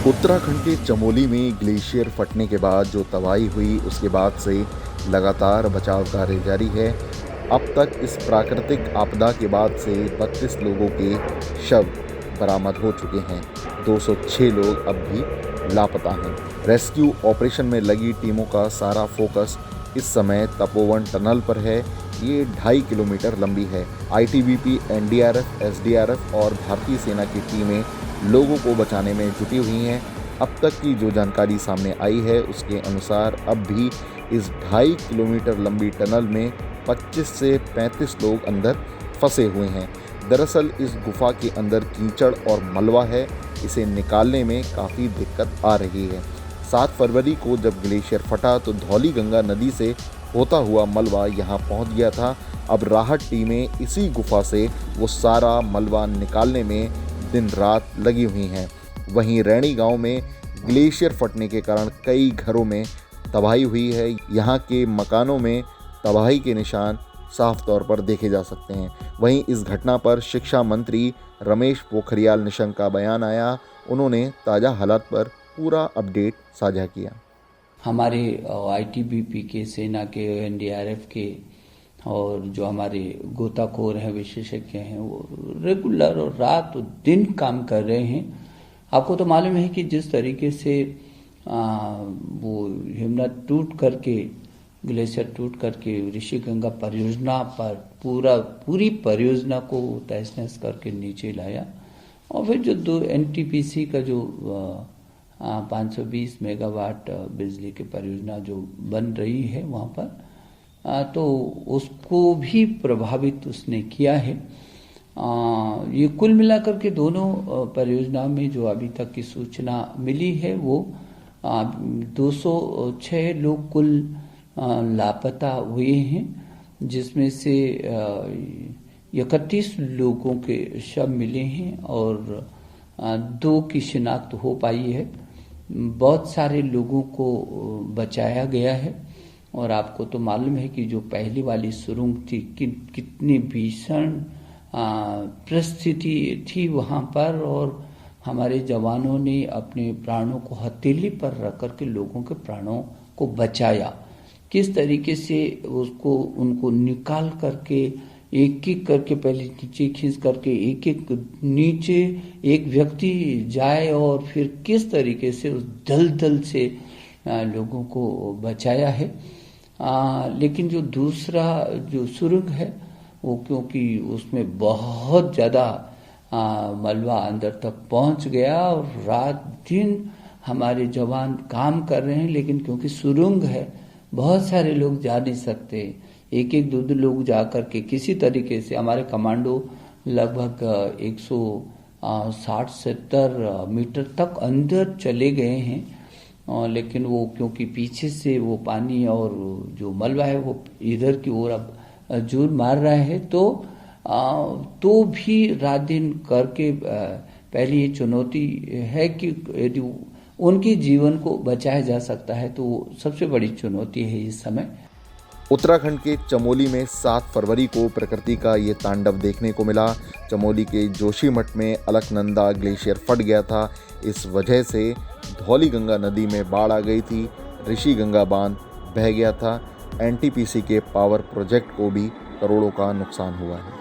उत्तराखंड के चमोली में ग्लेशियर फटने के बाद जो तबाही हुई उसके बाद से लगातार बचाव कार्य जारी है। अब तक इस प्राकृतिक आपदा के बाद से 32 लोगों के शव बरामद हो चुके हैं। 206 लोग अब भी लापता हैं। रेस्क्यू ऑपरेशन में लगी टीमों का सारा फोकस इस समय तपोवन टनल पर है। ये 2.5 किलोमीटर लंबी है। आईटीबीपी, एनडीआरएफ, एसडीआरएफ और भारतीय सेना की टीमें लोगों को बचाने में जुटी हुई हैं। अब तक की जो जानकारी सामने आई है उसके अनुसार अब भी इस 2.5 किलोमीटर लंबी टनल में 25 से 35 लोग अंदर फंसे हुए हैं। दरअसल इस गुफा के अंदर कीचड़ और मलबा है। इसे निकालने में काफ़ी दिक्कत आ रही है। 7 फरवरी को जब ग्लेशियर फटा तो धौली गंगा नदी से होता हुआ मलबा यहाँ पहुँच गया था। अब राहत टीमें इसी गुफा से वो सारा मलबा निकालने में दिन रात लगी हुई हैं। वहीं रैणी गांव में ग्लेशियर फटने के कारण कई घरों में तबाही हुई है। यहाँ के मकानों में तबाही के निशान साफ तौर पर देखे जा सकते हैं। वहीं इस घटना पर शिक्षा मंत्री रमेश पोखरियाल निशंक का बयान आया। उन्होंने ताज़ा हालात पर पूरा अपडेट साझा किया। हमारे आईटीबीपी के, सेना के, एनडीआरएफ के और जो हमारे गोताखोर हैं, विशेषज्ञ हैं, वो रेगुलर और रात और दिन काम कर रहे हैं। आपको तो मालूम है कि जिस तरीके से वो हिमनद टूट करके, ग्लेशियर टूट करके ऋषि गंगा परियोजना पर पूरी परियोजना को तहस नहस करके नीचे लाया। और फिर जो 2 एनटीपीसी का जो 520 मेगावाट बिजली की परियोजना जो बन रही है वहाँ पर, तो उसको भी प्रभावित उसने किया है। ये कुल मिलाकर के दोनों परियोजना में जो अभी तक की सूचना मिली है वो 206 लोग कुल लापता हुए हैं, जिसमें से 31 लोगों के शव मिले हैं और 2 की शिनाख्त हो पाई है। बहुत सारे लोगों को बचाया गया है। और आपको तो मालूम है कि जो पहली वाली सुरंग थी कितनी भीषण परिस्थिति थी वहाँ पर, और हमारे जवानों ने अपने प्राणों को हथेली पर रख कर के लोगों के प्राणों को बचाया। किस तरीके से उनको निकाल करके एक एक करके पहले नीचे खींच करके एक एक नीचे एक व्यक्ति जाए और फिर किस तरीके से उस दलदल से लोगों को बचाया है। लेकिन जो दूसरा जो सुरंग है वो, क्योंकि उसमें बहुत ज़्यादा मलबा अंदर तक पहुंच गया और रात दिन हमारे जवान काम कर रहे हैं, लेकिन क्योंकि सुरंग है बहुत सारे लोग जा नहीं सकते। एक एक दो लोग जा कर के किसी तरीके से, हमारे कमांडो लगभग 160-70 मीटर तक अंदर चले गए हैं, लेकिन वो क्योंकि पीछे से वो पानी और जो मलबा है वो इधर की ओर अब जोर मार रहा है, तो भी रात दिन करके पहली ये चुनौती है कि यदि उनके जीवन को बचाया जा सकता है तो वो सबसे बड़ी चुनौती है इस समय। उत्तराखंड के चमोली में 7 फरवरी को प्रकृति का ये तांडव देखने को मिला। चमोली के जोशीमठ में अलकनंदा ग्लेशियर फट गया था। इस वजह से धौली गंगा नदी में बाढ़ आ गई थी। ऋषि गंगा बांध बह गया था। एनटीपीसी के पावर प्रोजेक्ट को भी करोड़ों का नुकसान हुआ है।